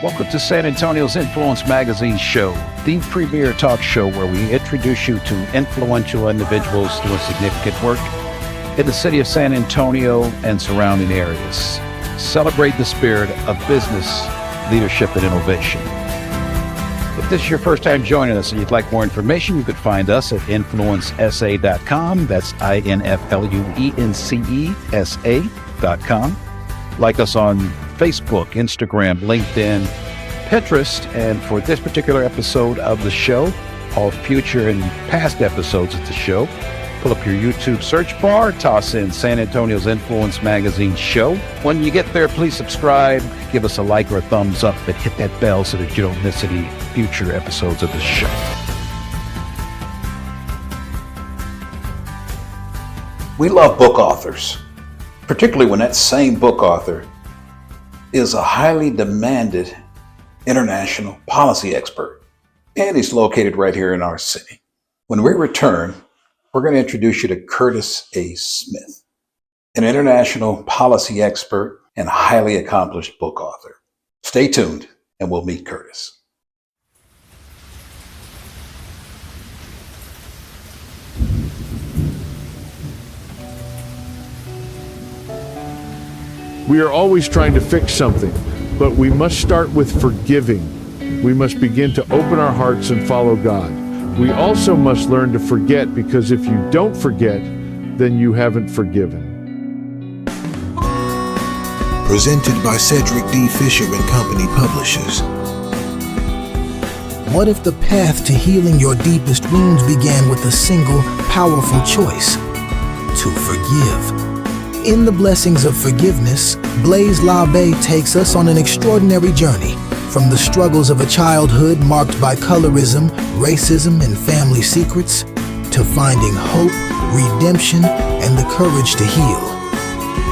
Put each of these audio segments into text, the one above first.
Welcome to San Antonio's Influence Magazine show, the premier talk show where we introduce you to influential individuals doing significant work in the city of San Antonio and surrounding areas. Celebrate the spirit of business, leadership, and innovation. If this is your first time joining us and you'd like more information, you could find us at influencesa.com. That's influencesa.com. Like us on Facebook, Instagram, LinkedIn, Pinterest, and for this particular episode of the show, all future and past episodes of the show, pull up your YouTube search bar, toss in San Antonio's Influence Magazine show. When you get there, please subscribe, give us a like or a thumbs up, and hit that bell so that you don't miss any future episodes of the show. We love book authors, particularly when that same book author is a highly demanded international policy expert, and he's located right here in our city. When we return, we're going to introduce you to Curtis A. Smith, an international policy expert and highly accomplished book author. Stay tuned, and we'll meet Curtis. We are always trying to fix something, but we must start with forgiving. We must begin to open our hearts and follow God. We also must learn to forget, because if you don't forget, then you haven't forgiven. Presented by Cedric D. Fisher and Company Publishers. What if the path to healing your deepest wounds began with a single, powerful choice? To forgive. In the Blessings of Forgiveness, Blaise LaBelle takes us on an extraordinary journey from the struggles of a childhood marked by colorism, racism, and family secrets, to finding hope, redemption, and the courage to heal.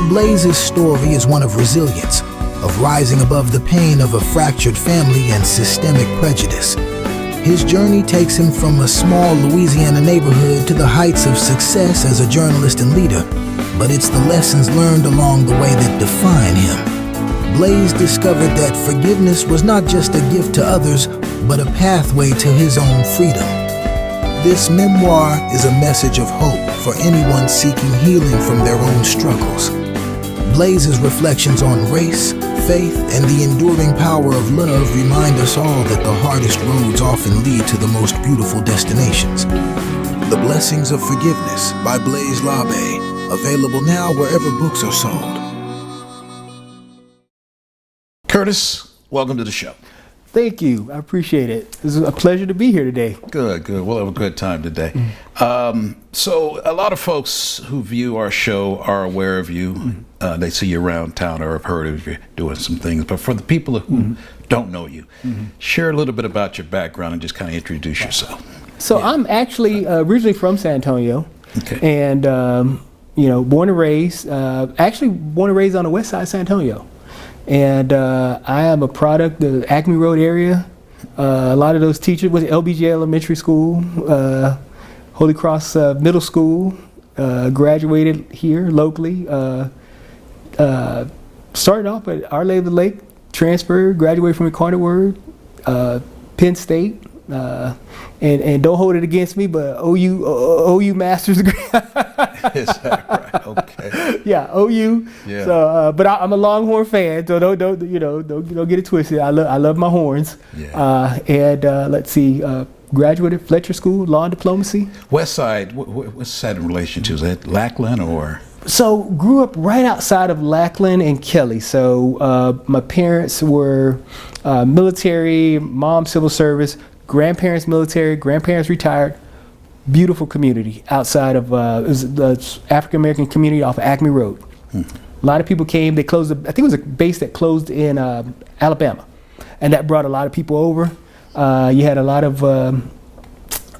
Blaise's story is one of resilience, of rising above the pain of a fractured family and systemic prejudice. His journey takes him from a small Louisiana neighborhood to the heights of success as a journalist and leader, but it's the lessons learned along the way that define him. Blaise discovered that forgiveness was not just a gift to others, but a pathway to his own freedom. This memoir is a message of hope for anyone seeking healing from their own struggles. Blaise's reflections on race, faith, and the enduring power of love remind us all that the hardest roads often lead to the most beautiful destinations. The Blessings of Forgiveness by Blaise LaBelle. Available now wherever books are sold. Curtis, welcome to the show. Thank you. I appreciate it. It's a pleasure to be here today. Good. We'll have a good time today. So a lot of folks who view our show are aware of you. They see you around town or have heard of you doing some things. But for the people who don't know you, share a little bit about your background and just kind of introduce yourself. So I'm actually originally from San Antonio. Okay. And born and raised on the west side of San Antonio. And I am a product of the Acme Road area. A lot of those teachers was LBJ Elementary School, Holy Cross Middle School, graduated here locally. Started off at Our Lady of the Lake, transferred, graduated from Word, Penn State. And don't hold it against me, but OU master's degree. Is that right? Okay. Yeah, OU. Yeah. So, but I'm a Longhorn fan, so don't get it twisted. I love my horns. Yeah. Let's see, graduated Fletcher School, Law and Diplomacy. West Side. What's that in relation to? Is that Lackland or? So grew up right outside of Lackland and Kelly. So my parents were military, mom civil service, grandparents military, grandparents retired. Beautiful community outside of it was the African American community off of Acme Road. A lot of people came. They closed. I think it was a base that closed in Alabama, and that brought a lot of people over. You had a lot of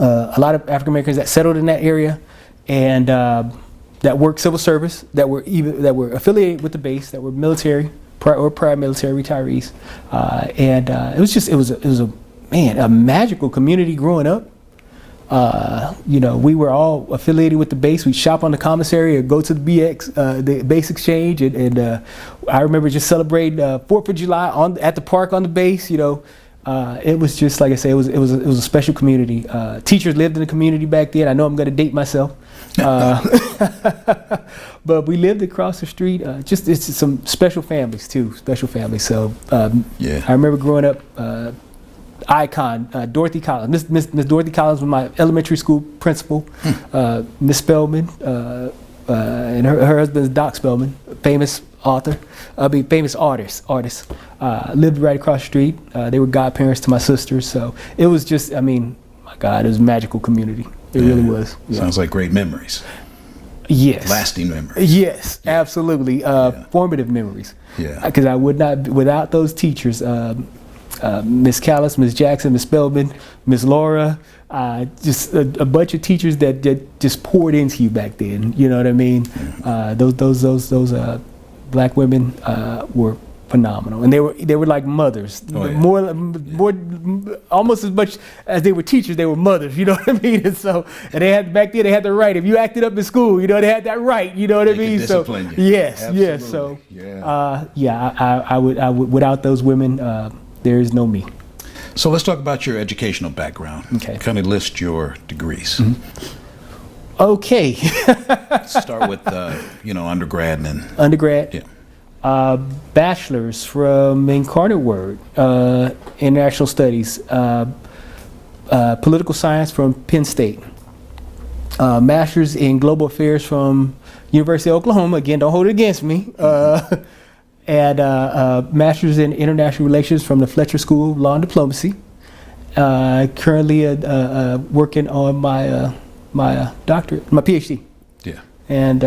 African Americans that settled in that area, and that worked civil service, that were affiliated with the base, that were military or prior military retirees, it was a magical community growing up. We were all affiliated with the base. We'd shop on the commissary or go to the the base exchange. And I remember just celebrating 4th of July at the park on the base. It was just, like I say, it was a special community. Teachers lived in the community back then. I know I'm going to date myself. But we lived across the street. It's some special families too, So I remember growing up, icon, Dorothy Collins. Miss Dorothy Collins was my elementary school principal. Miss Spellman, and her husband is Doc Spellman, famous author. Famous artist. Lived right across the street. They were godparents to my sisters. So it was just, my God, it was a magical community. It really was. Yeah. Sounds like great memories. Yes. Lasting memories. Yes, absolutely. Formative memories. Yeah. Because I would not, without those teachers, Miss Callis, Miss Jackson, Miss Spellman, Miss Laura, just a bunch of teachers that just poured into you back then. You know what I mean? Those black women were phenomenal, and they were like mothers. More, almost as much as they were teachers, they were mothers. You know what I mean? And they had back then. They had the right. If you acted up in school, they had that right. You know what I mean? Discipline you. Yes, absolutely. yes. So I would without those women, there is no me. So let's talk about your educational background. Okay. Kind of list your degrees. Mm-hmm. Okay. Start with undergrad and then Undergrad. Yeah. Bachelor's from Incarnate Word, International Studies, Political Science from Penn State, Master's in Global Affairs from University of Oklahoma. Again, don't hold it against me. And Master's in International Relations from the Fletcher School of Law and Diplomacy. Currently working on my doctorate, my PhD. Yeah. And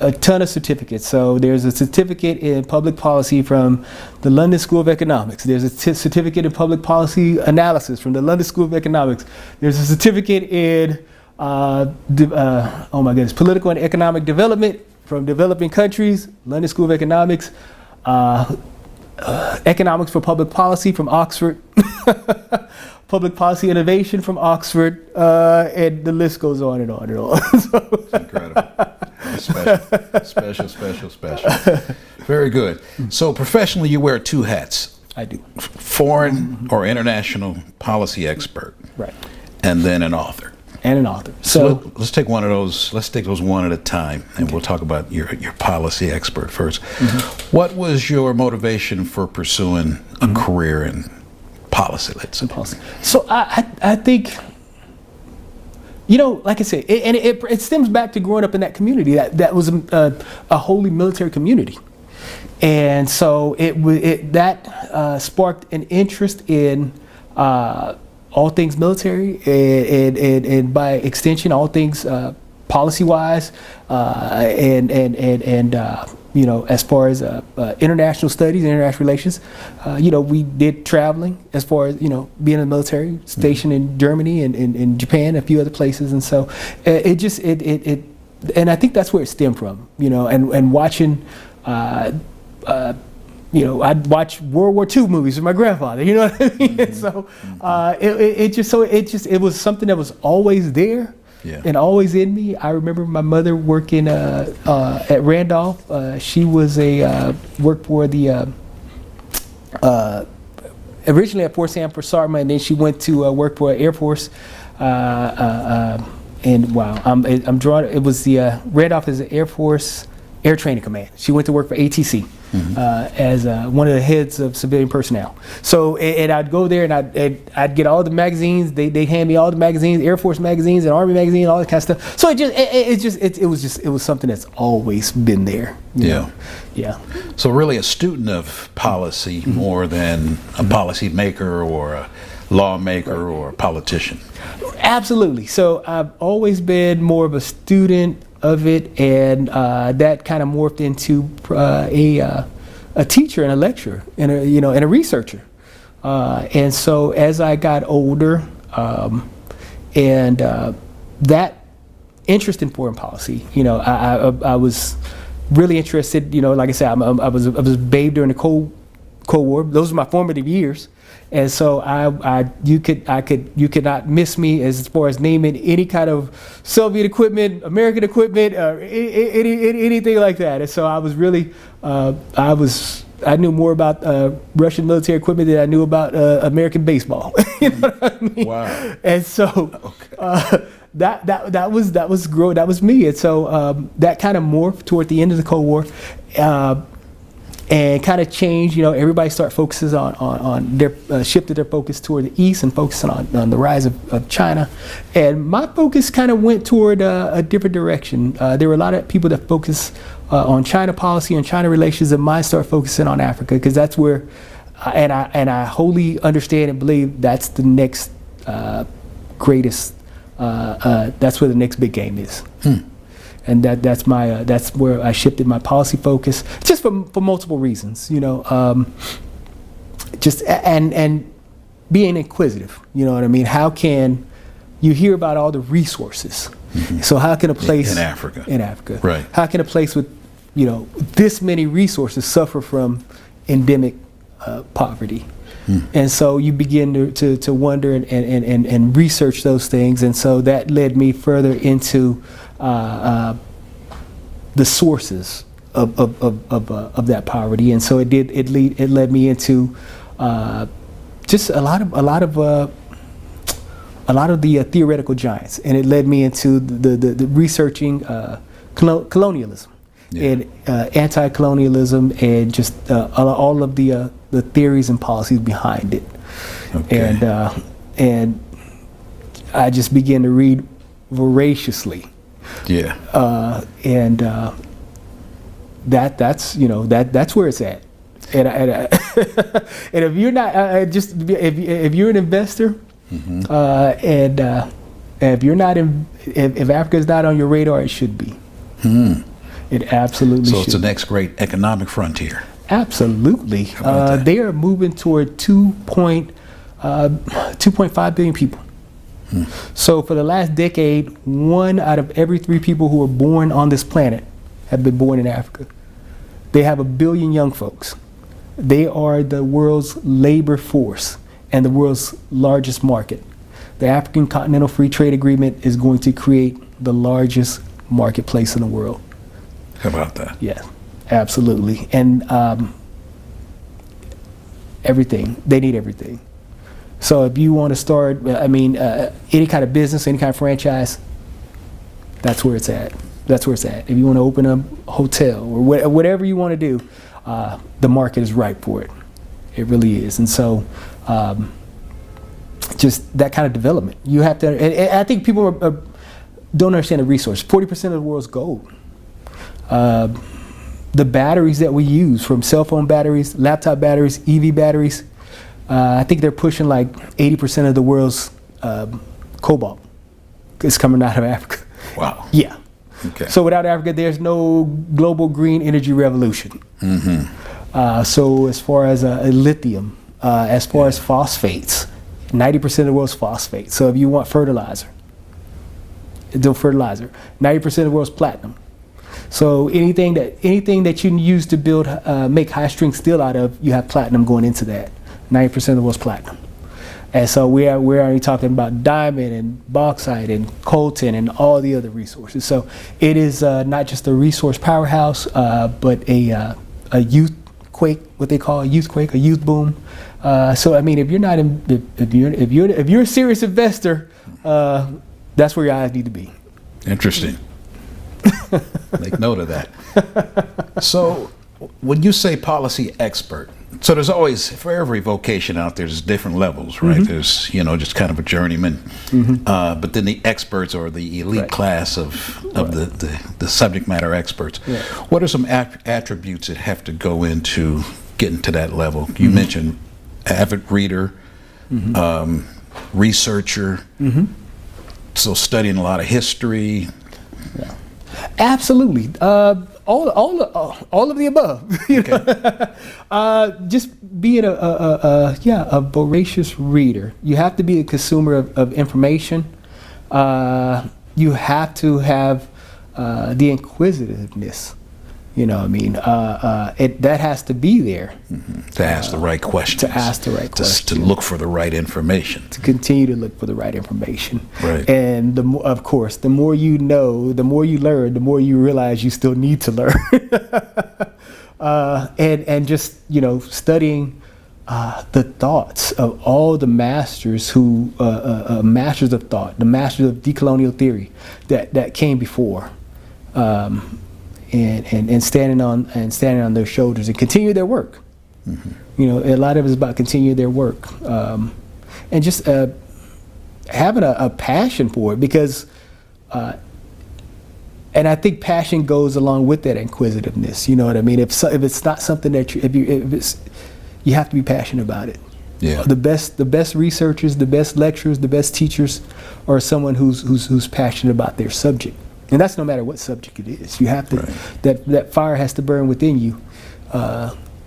a ton of certificates. So there's a certificate in public policy from the London School of Economics. There's a certificate in public policy analysis from the London School of Economics. There's a certificate in political and economic development from developing countries, London School of Economics. Economics for public policy from Oxford. Public policy innovation from Oxford, and the list goes on and on and on. It's incredible. Special. Very good. So professionally, you wear two hats. I do. Foreign or international policy expert. Right. And then an author. And an author. So let's take one of those. Let's take those one at a time, and we'll talk about your policy expert first. Mm-hmm. What was your motivation for pursuing a career in policy? Let's say. Policy. So I think, like I said, it stems back to growing up in that community. That was a wholly military community, and so that sparked an interest in all things military, and by extension, all things policy-wise, and as far as international studies, international relations, we did traveling as far as being in the military, stationed in Germany and in Japan, a few other places, and so and I think that's where it stemmed from, and watching. I'd watch World War II movies with my grandfather. You know what I mean? Mm-hmm. So it was something that was always there, and always in me. I remember my mother working at Randolph. She was worked for the originally at Fort Sanford Sarma, and then she went to work for Air Force. And wow, I'm drawn. It was the Randolph is the Air Force Air Training Command. She went to work for ATC. Mm-hmm. As one of the heads of civilian personnel. So, and I'd go there and I'd get all the magazines. They hand me all the magazines, Air Force magazines and Army magazines, all that kind of stuff. So it was something that's always been there. You know? Yeah. So really a student of policy more than a policy maker or a lawmaker or a politician. Absolutely. So I've always been more of a student of it, and that kind of morphed into a teacher and a lecturer and a researcher. And so as I got older, and that interest in foreign policy, I was really interested. Like I said, I was a babe during the Cold Cold War. Those were my formative years. And so you could not miss me as far as naming any kind of Soviet equipment, American equipment, or anything like that. And so I was really, I knew more about Russian military equipment than I knew about American baseball. You know what I mean? Wow. And so that was me. And so that kind of morphed toward the end of the Cold War. And kind of changed, everybody started focusing on their, shifted their focus toward the East and focusing on the rise of China. And my focus kind of went toward a different direction. There were a lot of people that focus on China policy and China relations, and mine started focusing on Africa, because that's where, and I wholly understand and believe that's the next greatest, that's where the next big game is. And that's where I shifted my policy focus, just for multiple reasons, just and being inquisitive, you know what I mean? How can you hear about all the resources? So how can a place in Africa, right? How can a place with this many resources suffer from endemic poverty? And so you begin to wonder and research those things, and so that led me further into the sources of that poverty, and so it led me into just a lot of the theoretical giants, and it led me into the researching colonialism and anti-colonialism, and just all of the theories and policies behind it. And I just began to read voraciously. And that's where it's at. And if you're not if you're an investor, and if you're not if Africa is not on your radar, it should be. It absolutely should. So it's the next great economic frontier. Absolutely. They are moving toward 2.5 billion people. So for the last decade, 1 out of every 3 people who are born on this planet have been born in Africa. They have 1 billion young folks. They are the world's labor force and the world's largest market. The African Continental Free Trade Agreement is going to create the largest marketplace in the world. How about that? Yeah, absolutely. And everything, they need everything. So if you want to start, any kind of business, any kind of franchise, that's where it's at. That's where it's at. If you want to open a hotel or whatever you want to do, the market is ripe for it. It really is. And so just that kind of development. You have to, and I think people don't understand the resource. 40% of the world's gold. The batteries that we use, from cell phone batteries, laptop batteries, EV batteries, I think they're pushing like 80% of the world's cobalt is coming out of Africa. Wow. Yeah. Okay. So without Africa, there's no global green energy revolution. So as far as lithium, as far as phosphates, 90% of the world's phosphates. So if you want fertilizer, 90% of the world's platinum. So anything that you use to build, make high strength steel out of, you have platinum going into that. 90% of the world's platinum. And so we're already talking about diamond and bauxite and coltan and all the other resources. So it is not just a resource powerhouse, but a youth quake, what they call a youth quake, a youth boom. So I mean, if you're not if you're a serious investor, that's where your eyes need to be. Interesting. Make note of that. So when you say policy expert, so there's always, for every vocation out there, there's different levels, right? There's, just kind of a journeyman, but then the experts, or the elite class of the subject matter experts. What are some attributes that have to go into getting to that level? You mentioned avid reader, researcher, so studying a lot of history. Absolutely. All of the above. Just being a voracious reader. You have to be a consumer of information. You have to have the inquisitiveness You know what I mean? That has to be there. To ask the right questions. To ask the right questions. To look for the right information. To continue to look for the right information. Right. And of course, the more you know, the more you learn, the more you realize you still need to learn. And just, studying the thoughts of all the masters who, masters of thought, the masters of decolonial theory that came before. And standing on their shoulders and continue their work. A lot of it is about continuing their work, and just having a passion for it, because and I think passion goes along with that inquisitiveness. You know what I mean? If it's not something that you have to be passionate about it. Yeah. The best researchers, the best lecturers, the best teachers are someone who's passionate about their subject. And that's no matter what subject it is. You have to, that fire has to burn within you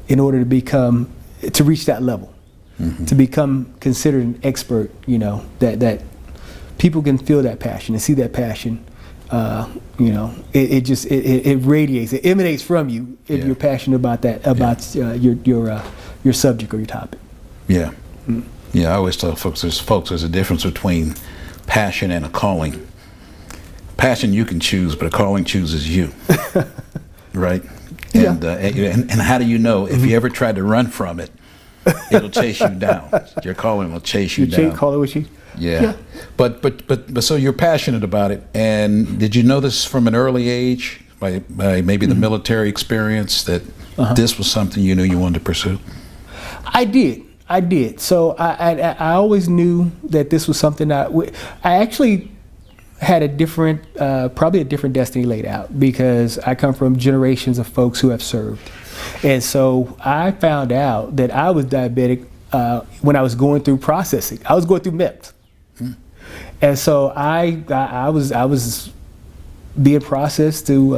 in order to reach that level, to become considered an expert, that people can feel that passion and see that passion. It radiates, it emanates from you if you're passionate about that, your subject or your topic. Yeah. Yeah, I always tell folks there's a difference between passion and a calling. Passion you can choose, but a calling chooses you, right? And, and how do you know? If you ever tried to run from it, it'll chase you down. Your calling will chase you down. Calling with you. Yeah. But so you're passionate about it, and did you know this from an early age, by maybe the military experience, that this was something you knew you wanted to pursue? I did. So I always knew that this was something I actually had probably a different destiny laid out, because I come from generations of folks who have served. And so I found out that I was diabetic when I was going through processing. I was going through MEPS. And so I was being processed to,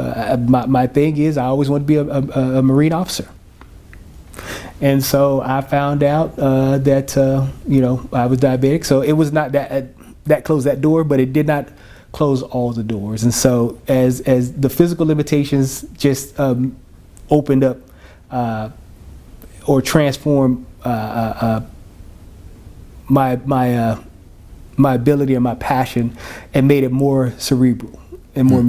my thing is I always wanted to be a Marine officer. And so I found out that, I was diabetic. So it was not that closed that door, but it did not close all the doors. And so as the physical limitations just opened up or transformed my ability and my passion, and made it more cerebral and more,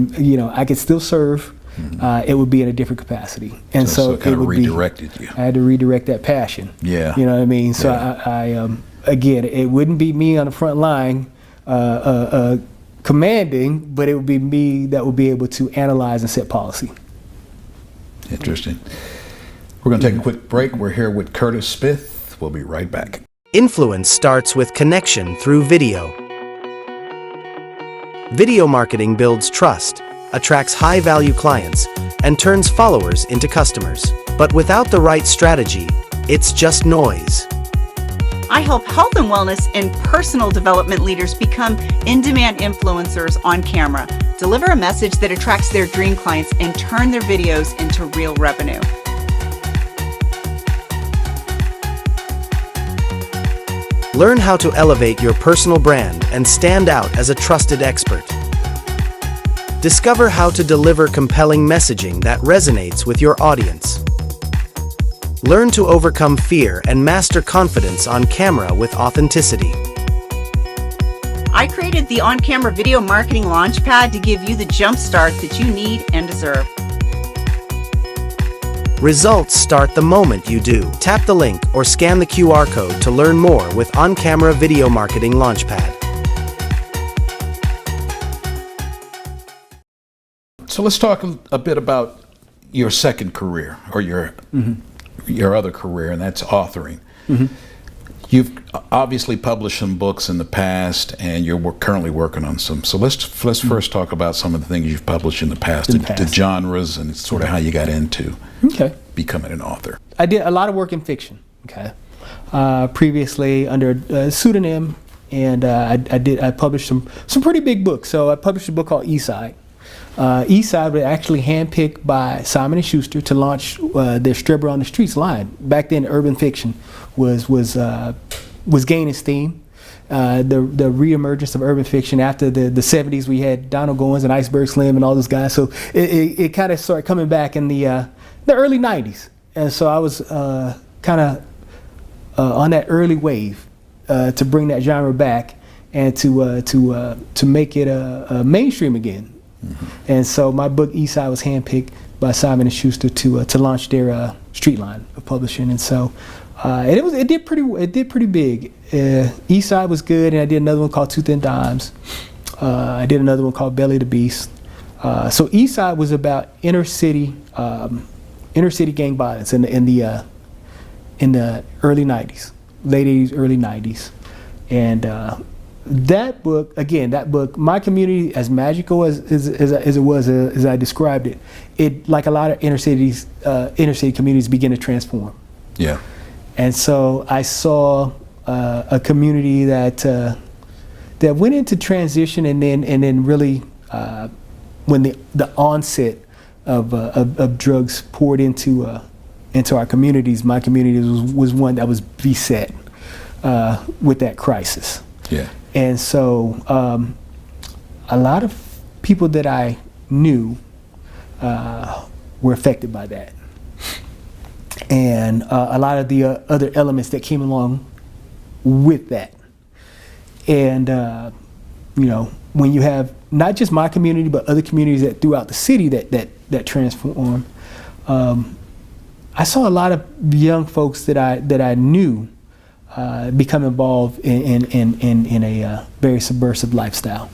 I could still serve. It would be in a different capacity. And so it kind of redirected you. I had to redirect that passion. Yeah. You know what I mean? So I again, it wouldn't be me on the front line commanding, but it would be me that would be able to analyze and set policy. Interesting. We're going to take a quick break. We're here with Curtis Smith. We'll be right back. Influence starts with connection through video. Video marketing builds trust, attracts high-value clients, and turns followers into customers. But without the right strategy, it's just noise. I help health and wellness and personal development leaders become in-demand influencers on camera, deliver a message that attracts their dream clients, and turn their videos into real revenue. Learn how to elevate your personal brand and stand out as a trusted expert. Discover how to deliver compelling messaging that resonates with your audience. Learn to overcome fear and master confidence on camera with authenticity. I created the on-camera video marketing launchpad to give you the jump start that you need and deserve. Results start the moment you do. Tap the link or scan the QR code to learn more with On-Camera Video Marketing Launchpad. So let's talk a bit about your second career, or your other career, and that's authoring. You've obviously published some books in the past, and you're currently working on some. So let's first talk about some of the things you've published in the past, the genres, and sort of how you got into becoming an author. I did a lot of work in fiction. Previously under a pseudonym, and I published some pretty big books. So I published a book called Eastside. Eastside was actually handpicked by Simon & Schuster to launch their Stribber on the Streets line. Back then, urban fiction was gaining steam, the reemergence of urban fiction after the 70s. We had Donald Goins and Iceberg Slim and all those guys. So it kind of started coming back in the early 90s. And so I was kind of on that early wave to bring that genre back and to make it mainstream again. Mm-hmm. And so my book Eastside was handpicked by Simon & Schuster to launch their street line of publishing. And so and it did pretty big. Eastside was good, and I did another one called Tooth and Dimes. I did another one called Belly of the Beast. So Eastside was about inner city gang violence in the early 90s, late 80s, early 90s. And that book, my community, as magical as it was, as I described it, like a lot of inner city communities, began to transform. Yeah. And so I saw a community that went into transition, and then really when the onset of drugs poured into our communities, my community was one that was beset with that crisis. Yeah. And so a lot of people that I knew were affected by that. And a lot of the other elements that came along with that. And, when you have not just my community, but other communities that throughout the city that transform, I saw a lot of young folks that I knew become involved in a very subversive lifestyle.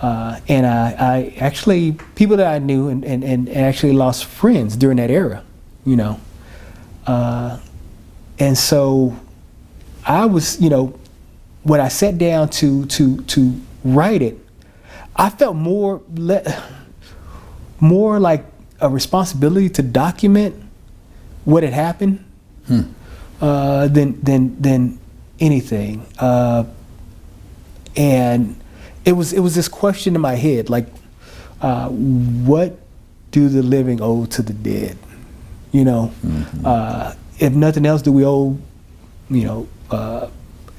And I actually, people that I knew and actually lost friends during that era, and so I was, when I sat down to write it, I felt more like a responsibility to document what had happened than anything. And it was this question in my head, like, what do the living owe to the dead? If nothing else, do we owe,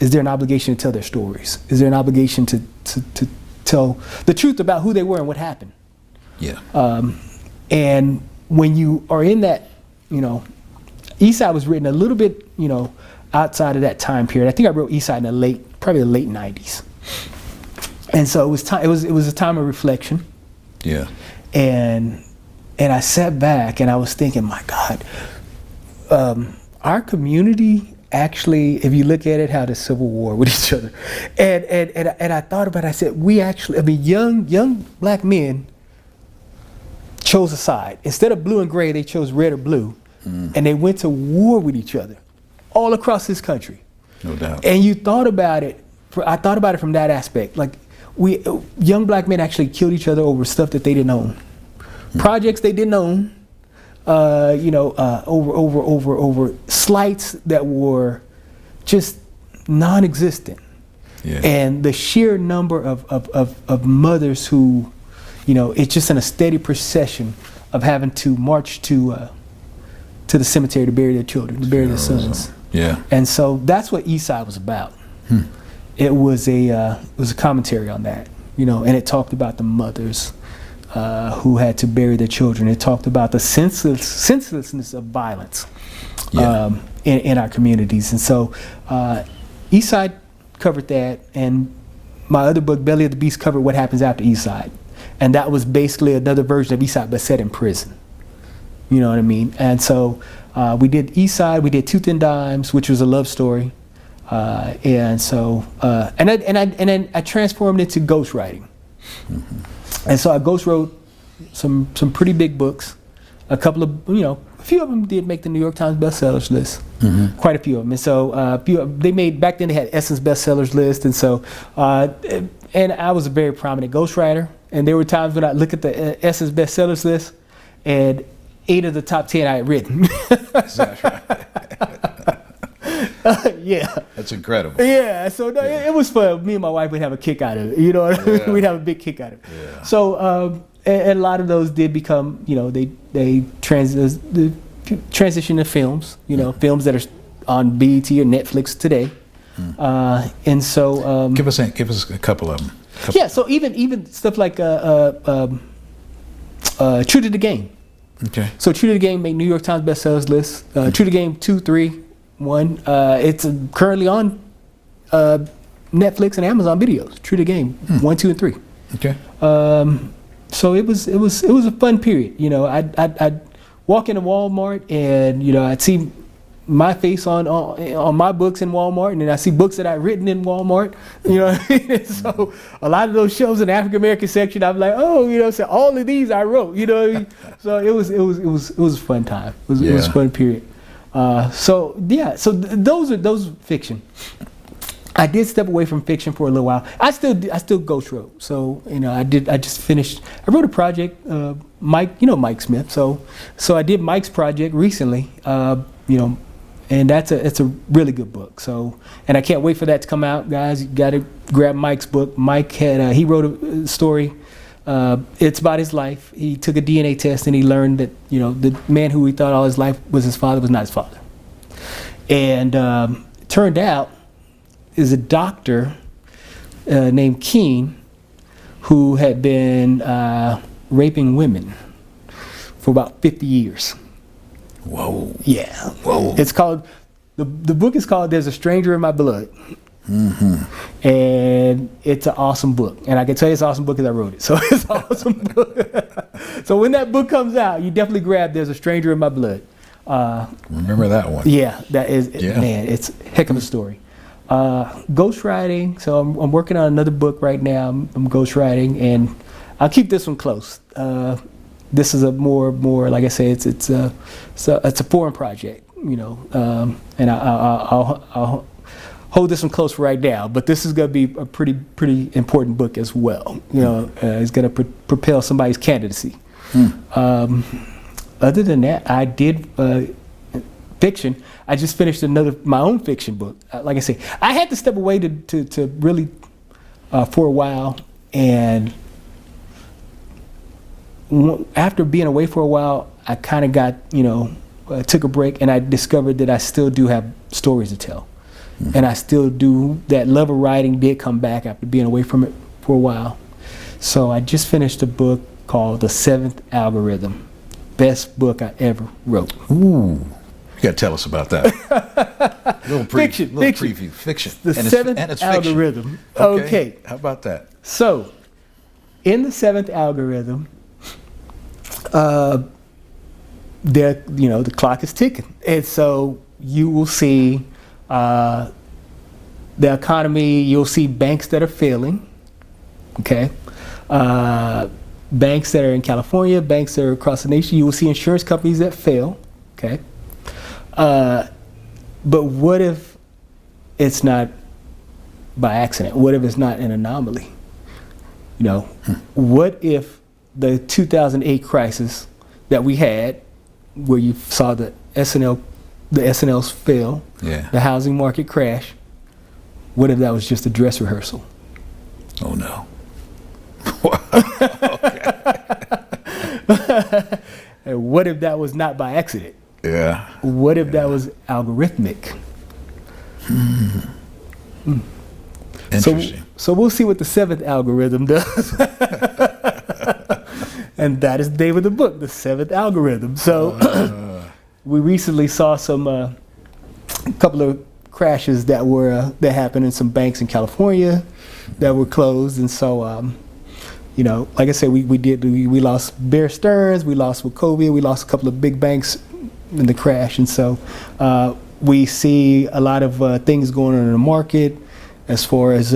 is there an obligation to tell their stories? Is there an obligation to tell the truth about who they were and what happened? Yeah. And when you are in that, Eastside was written a little bit, outside of that time period. I think I wrote Eastside in probably the late 90s. And so it was time. It was a time of reflection. Yeah. And I sat back and I was thinking, my God, our community actually, if you look at it, had a civil war with each other. And I thought about it, I said, young black men chose a side. Instead of blue and gray, they chose red or blue. And they went to war with each other all across this country. No doubt. And you thought about it, I thought about it from that aspect. Like, young black men actually killed each other over stuff that they didn't own. Projects they didn't own, over slights that were just non-existent. Yeah. And the sheer number of mothers who, it's just in a steady procession of having to march to the cemetery to bury their children, to bury their sons. Yeah. And so that's what Eastside was about. It was a commentary on that, and it talked about the mothers who had to bury their children. It talked about the senselessness of violence in our communities. And so Eastside covered that, and my other book, Belly of the Beast, covered what happens after Eastside. And that was basically another version of Eastside, but set in prison. You know what I mean? And so we did Eastside, we did Tooth and Dimes, which was a love story. And so, and then I transformed it to ghostwriting. And so I ghost wrote some pretty big books. A couple of, a few of them did make the New York Times bestsellers list. Quite a few of them. And so back then they had Essence bestsellers list. And so, and I was a very prominent ghostwriter. And there were times when I look at the Essence bestsellers list, and 8 of the top 10 I had written. That's right. Yeah. That's incredible. Yeah, so no, it was fun. Me and my wife would have a kick out of it. Yeah. We'd have a big kick out of it. Yeah. So, and a lot of those did become, they transition to films, films that are on BET or Netflix today. And so Give us a couple of them. yeah, so even stuff like True to the Game. Okay. So True to the Game made New York Times bestsellers list. True to the Game 2, 3, 1. It's currently on Netflix and Amazon videos. True to the Game 1, 2, and 3. Okay. So it was a fun period. You know, I'd walk into Walmart and I'd see my face on my books in Walmart, and then I see books that I've written in Walmart. You know what I mean? So a lot of those shelves in the African American section, I'm like, oh, so all of these I wrote. You know what I mean? So it was a fun time. It was a fun period. So those fiction. I did step away from fiction for a little while. I still ghost wrote. So I just finished. I wrote a project. Mike Smith. So I did Mike's project recently. And it's a really good book. So, and I can't wait for that to come out, guys. You got to grab Mike's book. Mike he wrote a story. It's about his life. He took a DNA test and he learned that the man who he thought all his life was his father was not his father. And it turned out is a doctor named Keene who had been raping women for about 50 years. Whoa. Yeah. Whoa. It's called, the book is called There's a Stranger in My Blood. Mm-hmm. And it's an awesome book. And I can tell you it's an awesome book because I wrote it. So it's an awesome book. So when that book comes out, you definitely grab There's a Stranger in My Blood. Remember that one. Yeah, that is, man, it's a heck of a story. Ghostwriting. So I'm working on another book right now. I'm ghostwriting, and I'll keep this one close. This is a more like I say, it's a foreign project, and I'll hold this one close for right now. But this is going to be a pretty important book as well. It's going to propel somebody's candidacy. Other than that, I did fiction. I just finished my own fiction book. Like I say, I had to step away to really for a while, and after being away for a while, I kind of got, took a break, and I discovered that I still do have stories to tell. Mm-hmm. And I still do. That love of writing did come back after being away from it for a while. So I just finished a book called The Seventh Algorithm. Best book I ever wrote. Ooh. You got to tell us about that. Fiction. Preview. Fiction. The Seventh Algorithm. Okay. How about that? So, in The Seventh Algorithm, the clock is ticking, and so you will see the economy. You'll see banks that are failing. Okay, banks that are in California, banks that are across the nation. You will see insurance companies that fail. Okay, but what if it's not by accident? What if it's not an anomaly? What if the 2008 crisis that we had, where you saw the SNLs fail, the housing market crash, what if that was just a dress rehearsal? Oh no. And what if that was not by accident? Yeah. What if that was algorithmic? Interesting. So we'll see what the seventh algorithm does. And that is the name of the book, The Seventh Algorithm. So we recently saw a couple of crashes that happened in some banks in California that were closed. And so, like I said, we lost Bear Stearns, we lost Wachovia, we lost a couple of big banks in the crash. And so we see a lot of things going on in the market as far as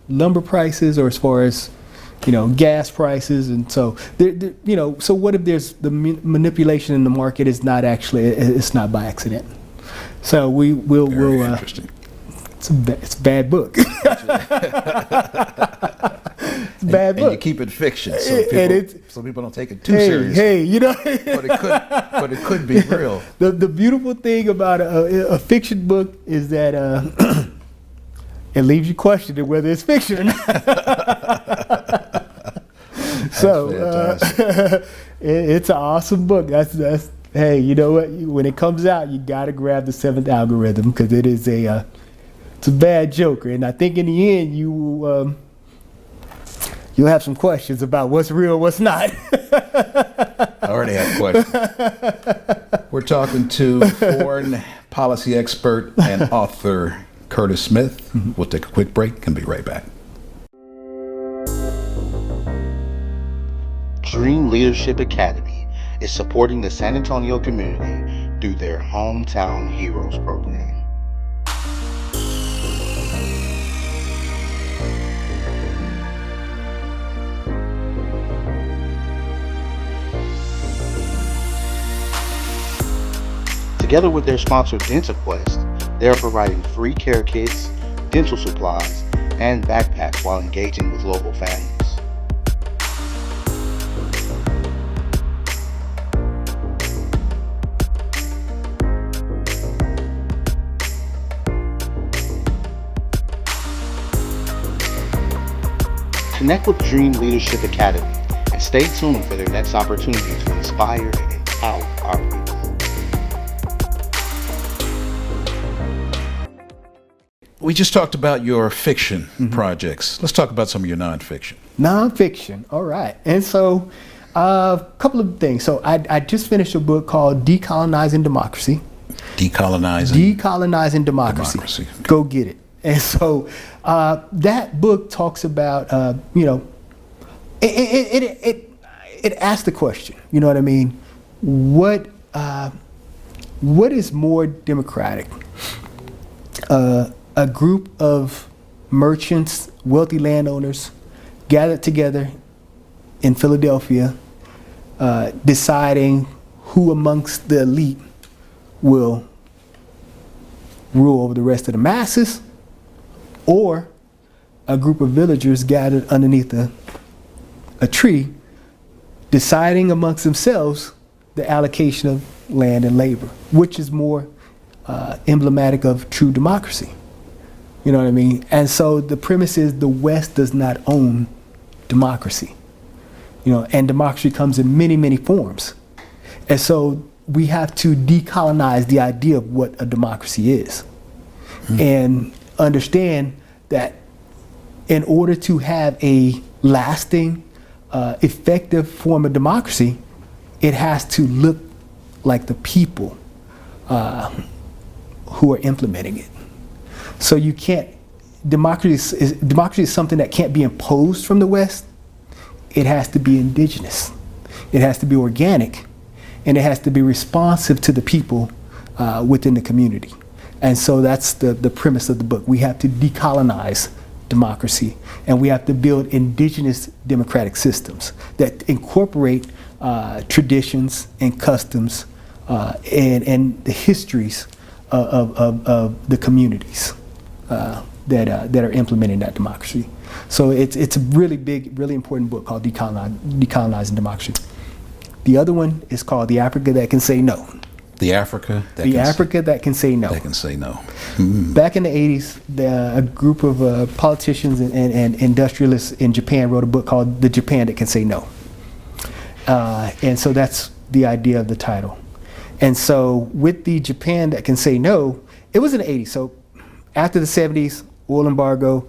lumber prices, or as far as gas prices. And so so what if there's the manipulation in the market is not actually, it's not by accident? So we'll interesting. It's a bad book. It's a bad book. And you keep it fiction, so people don't take it too serious. But it could be real. The beautiful thing about a fiction book is that it leaves you questioning whether it's fiction or not. So it's an awesome book. That's Hey, you know what? When it comes out, you gotta grab the seventh algorithm because it is it's a bad joker, and I think in the end you'll have some questions about what's real, what's not. I already have questions. We're talking to foreign policy expert and author Curtis Smith. We'll take a quick break and be right back. Dream Leadership Academy is supporting the San Antonio community through their Hometown Heroes program. Together with their sponsor DentaQuest, they are providing free care kits, dental supplies, and backpacks while engaging with local families. Connect with Dream Leadership Academy and stay tuned for their next opportunity to inspire and empower our people. We just talked about your fiction projects. Let's talk about some of your nonfiction. Nonfiction, all right. And so a couple of things. So I just finished a book called Decolonizing Democracy. Decolonizing Democracy. Okay. Go get it. And so that book talks about, it asks the question, you know what I mean? What is more democratic? A group of merchants, wealthy landowners gathered together in Philadelphia, deciding who amongst the elite will rule over the rest of the masses, or a group of villagers gathered underneath a tree, deciding amongst themselves the allocation of land and labor, which is more emblematic of true democracy. You know what I mean? And so the premise is the West does not own democracy. You know, and democracy comes in many, many forms. And so we have to decolonize the idea of what a democracy is. And understand that in order to have a lasting, effective form of democracy, it has to look like the people who are implementing it. So you can't, democracy is something that can't be imposed from the West. It has to be indigenous. It has to be organic, and it has to be responsive to the people within the community. And so that's the premise of the book. We have to decolonize democracy, and we have to build indigenous democratic systems that incorporate traditions and customs and the histories of the communities that are implementing that democracy. So it's a really big, really important book called Decolonizing Democracy. The other one is called The Africa That Can Say No. The Africa that can say no. That can say no. Back in the 80s, a group of politicians and industrialists in Japan wrote a book called The Japan That Can Say No. And so that's the idea of the title. And so with the Japan That Can Say No, it was in the 80s. So after the 70s, oil embargo,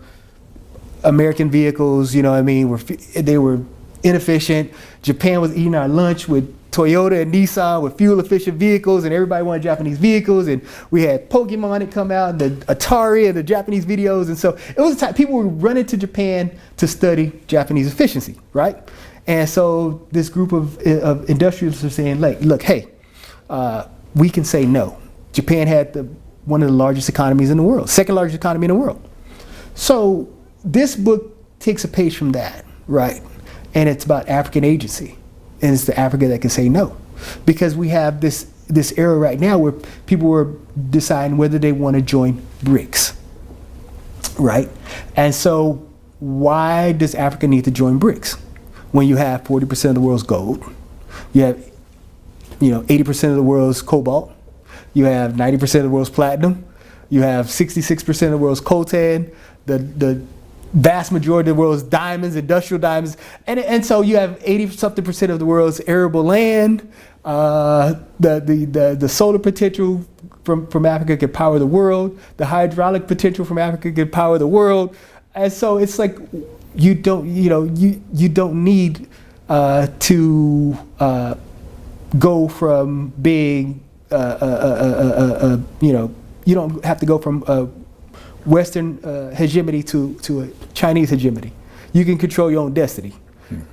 American vehicles, you know what I mean, they were inefficient. Japan was eating our lunch with Toyota and Nissan with fuel efficient vehicles, and everybody wanted Japanese vehicles, and we had Pokemon that come out and the Atari and the Japanese videos. And so it was a time people were running to Japan to study Japanese efficiency, right? And so this group of industrialists are saying, look, hey, we can say no. Japan had one of the largest economies in the world, second largest economy in the world. So this book takes a page from that, right? And it's about African agency. And it's the Africa that can say no. Because we have this era right now where people are deciding whether they want to join BRICS, right? And so why does Africa need to join BRICS? When you have 40% of the world's gold, you have 80% of the world's cobalt, you have 90% of the world's platinum, you have 66% of the world's coltan, the vast majority of the world's diamonds, industrial diamonds, and so you have 80-something% of the world's arable land, The solar potential from Africa can power the world. The hydraulic potential from Africa can power the world. And so it's like you don't need to go from being you don't have to go from Western hegemony to a Chinese hegemony. You can control your own destiny.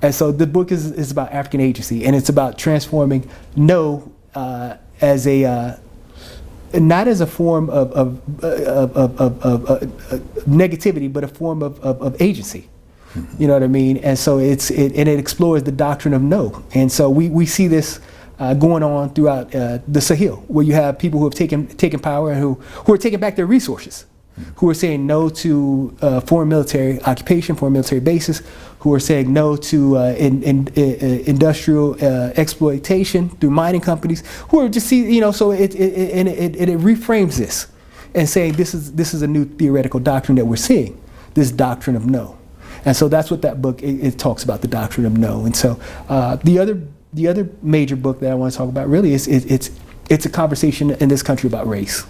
And so the book is about African agency, and it's about transforming no as a not as a form of negativity, but a form of agency. You know what I mean? And so it explores the doctrine of no. And so we see this going on throughout the Sahel, where you have people who have taken power and who are taking back their resources, who are saying no to foreign military occupation, foreign military bases, who are saying no to industrial exploitation through mining companies, who are just so it reframes this and saying this is a new theoretical doctrine that we're seeing, this doctrine of no. And so that's what that book, it talks about, the doctrine of no. And so the other major book that I want to talk about really is it's a conversation in this country about race.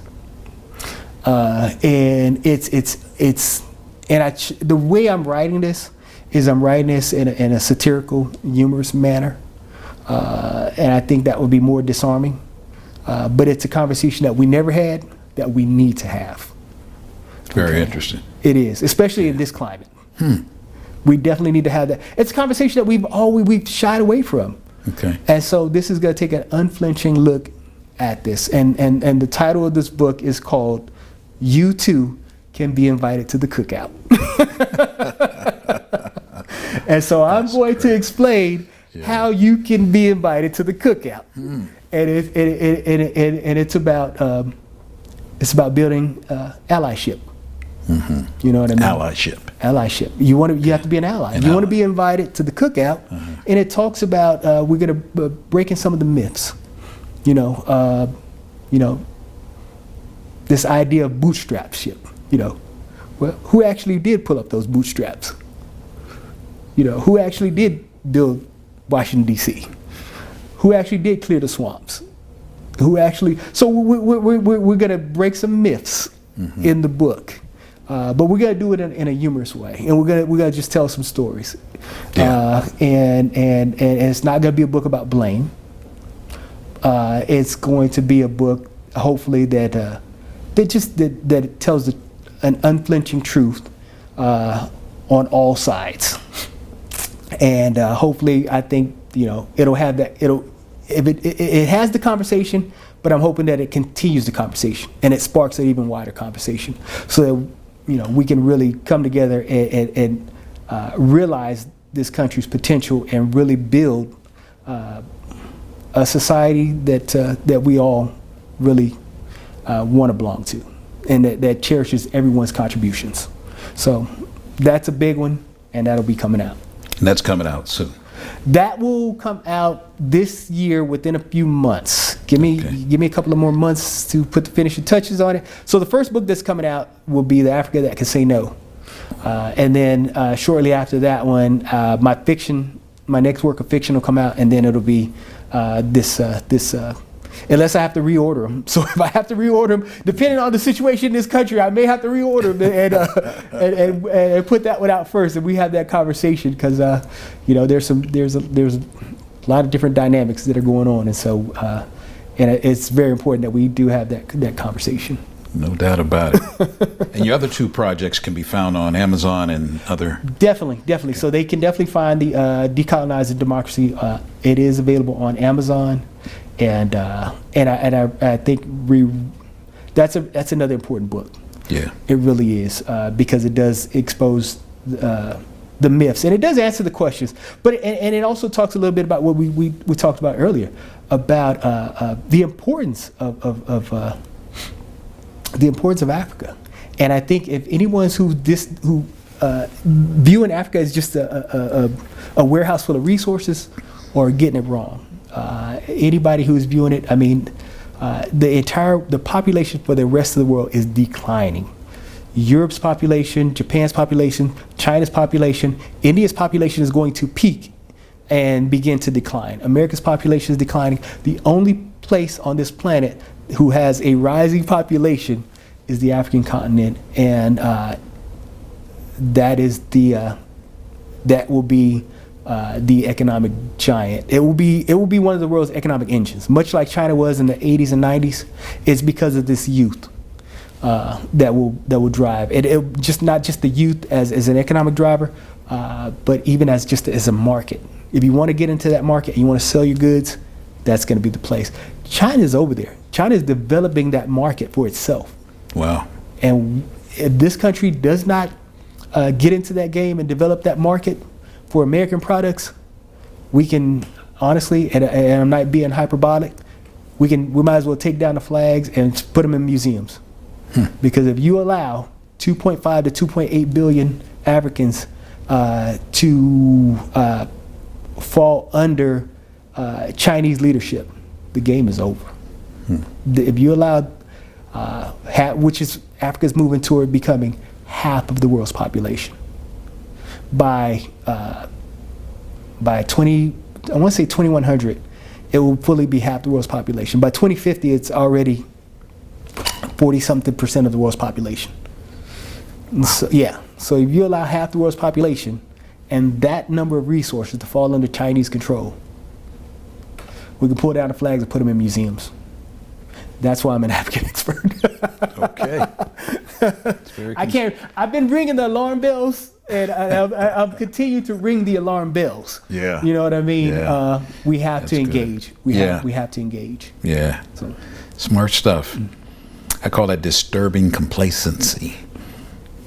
And the way I'm writing this is I'm writing this in a satirical, humorous manner. And I think that would be more disarming. But it's a conversation that we never had that we need to have. Very interesting. It is, especially in this climate. We definitely need to have that. It's a conversation that we've shied away from. Okay. And so this is going to take an unflinching look at this. And the title of this book is called "You Too Can Be Invited to the Cookout." And so I'm going to explain how you can be invited to the cookout. And it's about building allyship. You know what I mean? Allyship. You have to be an ally. You want to be invited to the cookout, and it talks about we're going to break in some of the myths. This idea of bootstrapship. Well, who actually did pull up those bootstraps? Who actually did build Washington D.C.? Who actually did clear the swamps? So we're going to break some myths in the book. But we're gonna do it in a humorous way, and we're gonna just tell some stories. And it's not gonna be a book about blame. It's going to be a book, hopefully, that it tells an unflinching truth on all sides. And hopefully, I think it'll have that. It has the conversation, but I'm hoping that it continues the conversation and it sparks an even wider conversation, so that we can really come together and realize this country's potential and really build a society that we all really want to belong to, and that cherishes everyone's contributions. So that's a big one, and that'll be coming out. And that's coming out soon. That will come out this year within a few months. Give me a couple of more months to put the finishing touches on it. So the first book that's coming out will be The Africa That Can Say No. And then shortly after that one, my next work of fiction will come out, and then it'll be this unless I have to reorder them. So if I have to reorder them, depending on the situation in this country, I may have to reorder them and put that one out first, and we have that conversation, because there's a lot of different dynamics that are going on, and so and it's very important that we do have that conversation. No doubt about it. And your other two projects can be found on Amazon and other. Definitely. Okay. So they can definitely find the Decolonizing Democracy. It is available on Amazon. And I think that's another important book. Yeah, it really is, because it does expose the myths, and it does answer the questions. But it also talks a little bit about what we talked about earlier, about the importance of Africa. And I think if anyone's who viewing Africa as just a warehouse full of resources, or getting it wrong. Anybody who's viewing it, the population for the rest of the world is declining. Europe's population, Japan's population, China's population, India's population is going to peak and begin to decline. America's population is declining. The only place on this planet who has a rising population is the African continent, and that is that will be the economic giant. It will be one of the world's economic engines, much like China was in the 80s and 90s. It's because of this youth that will drive it. Just not just the youth as an economic driver, but even as a market. If you want to get into that market and you want to sell your goods, that's going to be the place. China's over there. China is developing that market for itself. Wow. And if this country does not get into that game and develop that market for American products, we can honestly, and I'm not being hyperbolic, we might as well take down the flags and put them in museums. Because if you allow 2.5 to 2.8 billion Africans to fall under Chinese leadership, the game is over. If you allow, which is Africa's moving toward becoming half of the world's population by 2100, it will fully be half the world's population. By 2050, it's already 40-something% of the world's population. So, yeah. So if you allow half the world's population and that number of resources to fall under Chinese control, we can pull down the flags and put them in museums. That's why I'm an African expert. Okay. I've been ringing the alarm bells, and I'll continue to ring the alarm bells. Yeah. You know what I mean? Yeah. We have That's to engage. good. We have to engage. Yeah. So. Smart stuff. I call that disturbing complacency.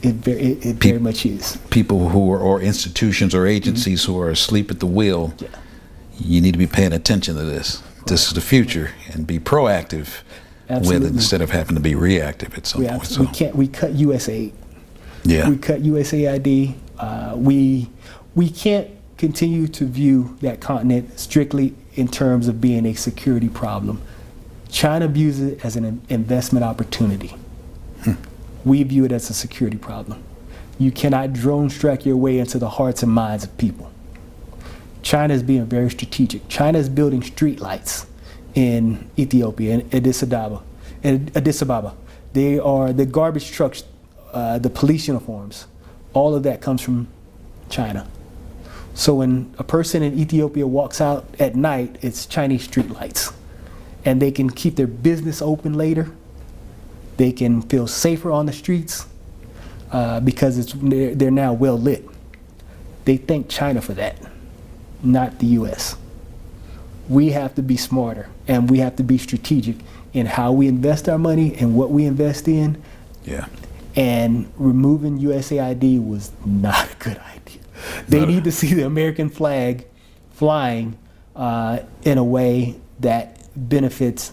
It very much is. People who are, or institutions or agencies who are asleep at the wheel, you need to be paying attention to this. This is the future, and be proactive with it instead of having to be reactive at some point. So. We cut USAID. Yeah. We cut USAID. We can't continue to view that continent strictly in terms of being a security problem. China views it as an investment opportunity. We view it as a security problem. You cannot drone strike your way into the hearts and minds of people. China is being very strategic. China is building streetlights in Ethiopia, in Addis Ababa. They are the garbage trucks, the police uniforms. All of that comes from China. So when a person in Ethiopia walks out at night, it's Chinese streetlights. And they can keep their business open later. They can feel safer on the streets because they're now well lit. They thank China for that, not the US. We have to be smarter, and we have to be strategic in how we invest our money and what we invest in. Yeah. And removing USAID was not a good idea. They need to see the American flag flying in a way that benefits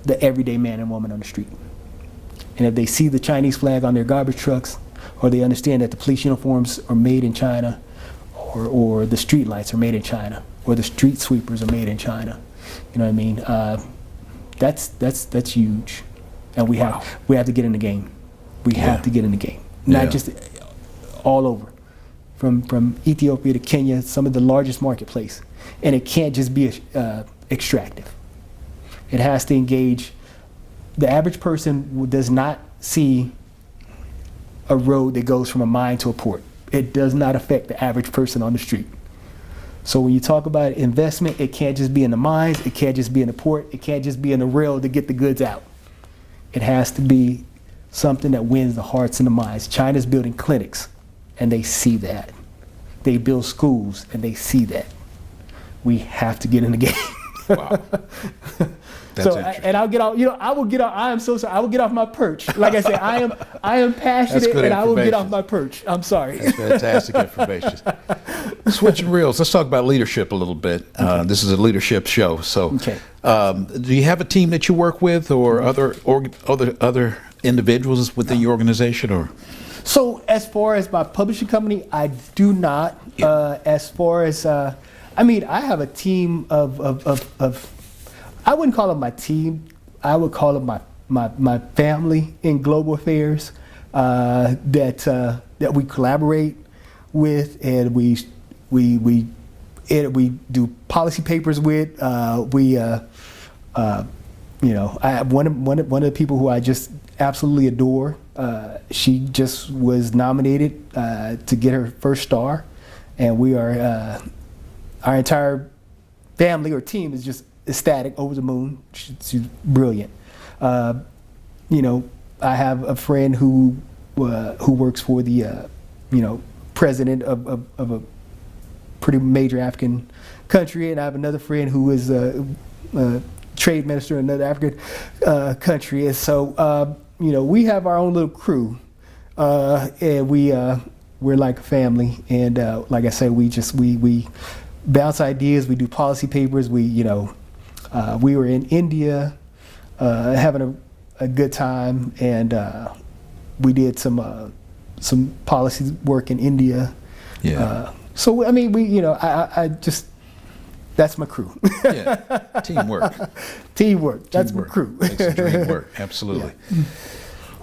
the everyday man and woman on the street. And if they see the Chinese flag on their garbage trucks, or they understand that the police uniforms are made in China, or the street lights are made in China, or the street sweepers are made in China, you know what I mean? That's huge, and we have to get in the game. We have to get in the game, not just all over, from Ethiopia to Kenya, some of the largest marketplace, and it can't just be extractive. It has to engage. The average person does not see a road that goes from a mine to a port. It does not affect the average person on the street. So when you talk about investment, it can't just be in the mines, it can't just be in the port, it can't just be in the rail to get the goods out. It has to be something that wins the hearts and the minds. China's building clinics, and they see that. They build schools, and they see that. We have to get in the game. Wow. That's and I'll get off. I will get off. I am so sorry. I will get off my perch. Like I said, I am passionate, and I will get off my perch. I'm sorry. That's fantastic information. Switching reels. Let's talk about leadership a little bit. This is a leadership show. So, do you have a team that you work with, or other individuals within your organization, or? So, as far as my publishing company, I do not. As far as I have a team of I wouldn't call it my team. I would call it my family in global affairs that we collaborate with, and we we do policy papers with. I have one of the people who I just absolutely adore. She just was nominated to get her first star, and we are our entire family or team is just ecstatic, over the moon. She's brilliant. I have a friend who works for the president of a pretty major African country, and I have another friend who is a trade minister in another African country. And so we have our own little crew, and we're like a family. And like I said, we bounce ideas. We do policy papers. We were in India having a good time, and we did some policy work in India. Yeah. So I mean, I just, that's my crew. Yeah. Teamwork. Teamwork. That's my crew. Makes the dream work. Absolutely.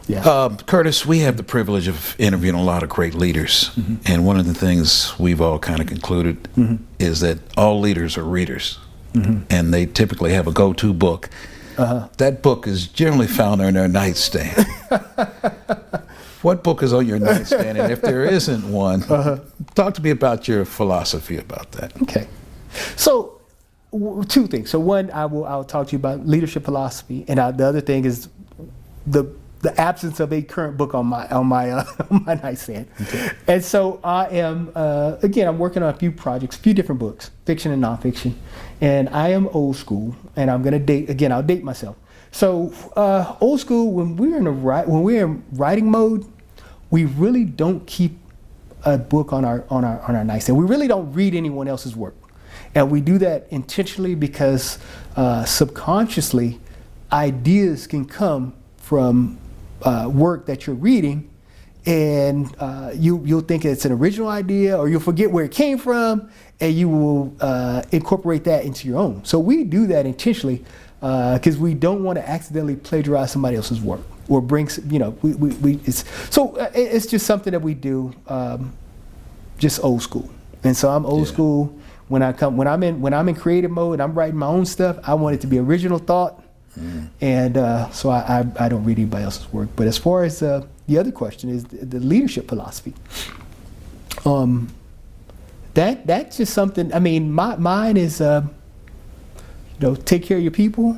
Yeah. Curtis, we have the privilege of interviewing a lot of great leaders. Mm-hmm. And one of the things we've all kind of concluded mm-hmm. is that all leaders are readers. Mm-hmm. And they typically have a go-to book. Uh-huh. That book is generally found on their nightstand. What book is on your nightstand? And if there isn't one, talk to me about your philosophy about that. Okay. So, two things. So one, I'll talk to you about leadership philosophy, and the other thing is the absence of a current book on my my nightstand. Okay. And so I am I'm working on a few projects, a few different books, fiction and nonfiction, and I am old school, and I'm gonna I'll date myself. So old school, when we're in writing mode, we really don't keep a book on our nightstand. We really don't read anyone else's work, and we do that intentionally because subconsciously, ideas can come from work that you're reading, and you'll think it's an original idea, or you'll forget where it came from, and you will incorporate that into your own. So we do that intentionally because we don't want to accidentally plagiarize somebody else's work or bring, it's just something that we do, just old school. And so I'm old school. When I'm in creative mode and I'm writing my own stuff, I want it to be original thought. And so I don't read anybody else's work. But as far as the other question is the leadership philosophy, that's just something. I mean, mine is take care of your people.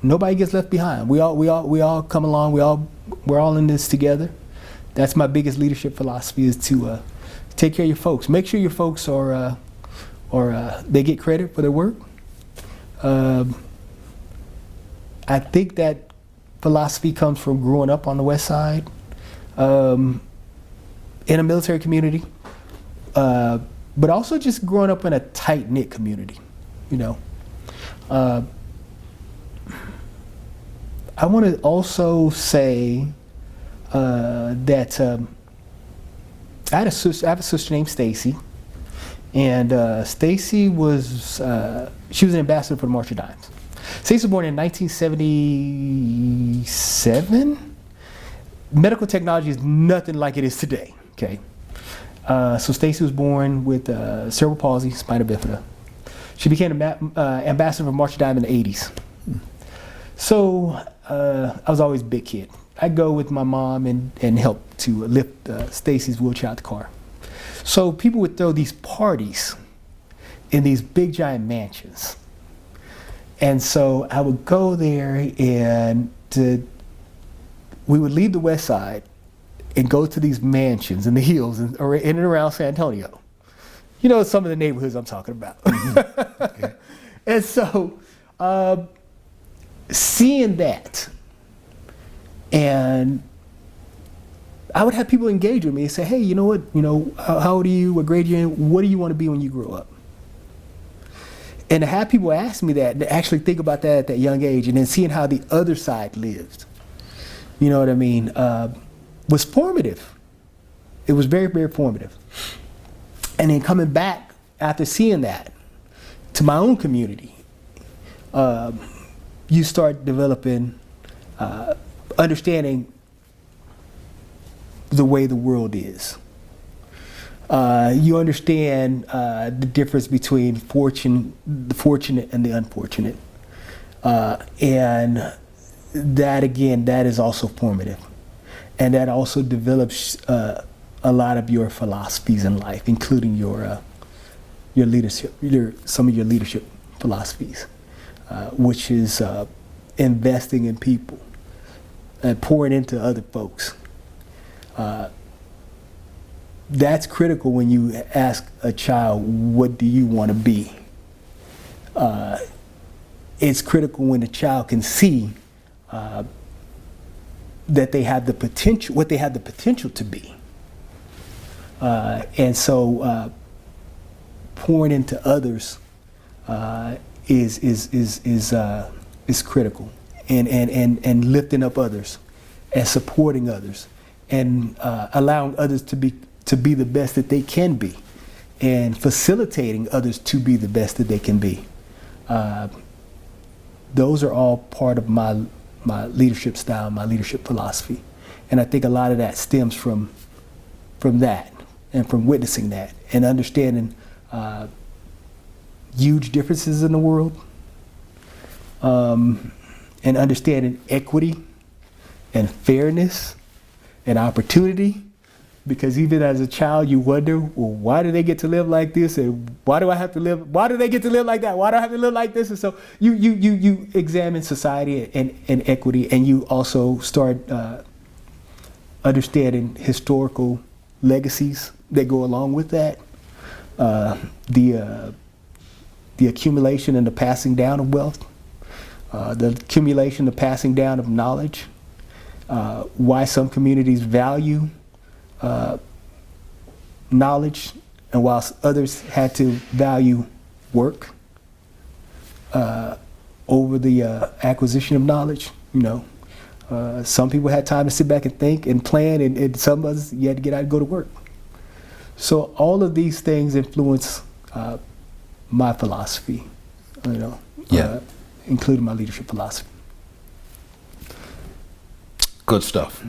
Nobody gets left behind. We all come along. We're all in this together. That's my biggest leadership philosophy, is to take care of your folks. Make sure your folks are they get credit for their work. I think that philosophy comes from growing up on the West Side, in a military community, but also just growing up in a tight-knit community. I want to also say that I have a sister named Stacy, and Stacy was she was an ambassador for the March of Dimes. Stacy was born in 1977. Medical technology is nothing like it is today. Okay, so Stacy was born with cerebral palsy, spina bifida. She became an ambassador for March of Dimes in the 80s. So I was always a big kid. I'd go with my mom and help to lift Stacy's wheelchair out the car. So people would throw these parties in these big giant mansions. And so I would go there, and we would leave the West Side and go to these mansions in the hills or in and around San Antonio. Some of the neighborhoods I'm talking about. Mm-hmm. Okay. And so seeing that, and I would have people engage with me and say, hey, you know what, how old are you, what grade are you in, what do you want to be when you grow up? And to have people ask me that, and to actually think about that at that young age, and then seeing how the other side lived, you know what I mean, was formative. It was very, very formative. And then coming back after seeing that to my own community, you start developing understanding the way the world is. You understand the difference between the fortunate and the unfortunate. And that, again, that is also formative. And that also develops a lot of your philosophies in life, including your leadership, some of your leadership philosophies, which is investing in people and pouring into other folks. That's critical when you ask a child, what do you want to be? It's critical when a child can see that they have the potential, what they have the potential to be. And so pouring into others is critical, and lifting up others and supporting others and allowing others to be the best that they can be, and facilitating others to be the best that they can be. Those are all part of my leadership style, my leadership philosophy. And I think a lot of that stems from that, and from witnessing that, and understanding huge differences in the world, and understanding equity and fairness and opportunity. Because even as a child, you wonder, well, why do they get to live like this, and why do I have to live? Why do they get to live like that? Why do I have to live like this? And so you examine society and equity, and you also start understanding historical legacies that go along with that. The accumulation and the passing down of wealth, the accumulation, the passing down of knowledge, why some communities value knowledge, and whilst others had to value work over the acquisition of knowledge. Some people had time to sit back and think and plan, and some of us, you had to get out and go to work. So all of these things influence my philosophy, including my leadership philosophy. Good stuff.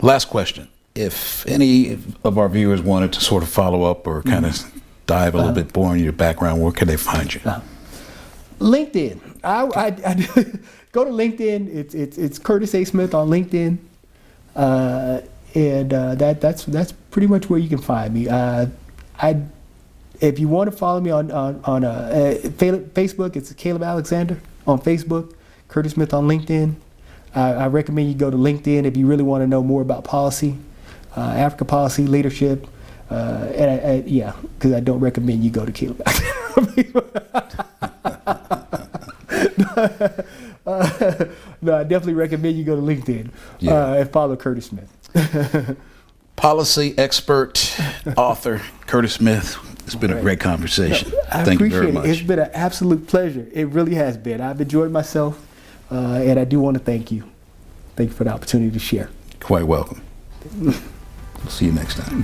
Last question. If any of our viewers wanted to sort of follow up or kind of dive a little bit more into your background, where can they find you? LinkedIn. I go to LinkedIn. It's Curtis A. Smith on LinkedIn, and that's pretty much where you can find me. If you want to follow me on Facebook, it's Caleb Alexander on Facebook. Curtis Smith on LinkedIn. I recommend you go to LinkedIn if you really want to know more about policy. Africa policy, leadership, because I don't recommend you go to Caleb. No, I definitely recommend you go to LinkedIn and follow Curtis Smith. Policy expert, author, Curtis Smith. It's been a great conversation. Thank you very much. It's been an absolute pleasure. It really has been. I've enjoyed myself, and I do want to thank you. Thank you for the opportunity to share. Quite welcome. We'll see you next time.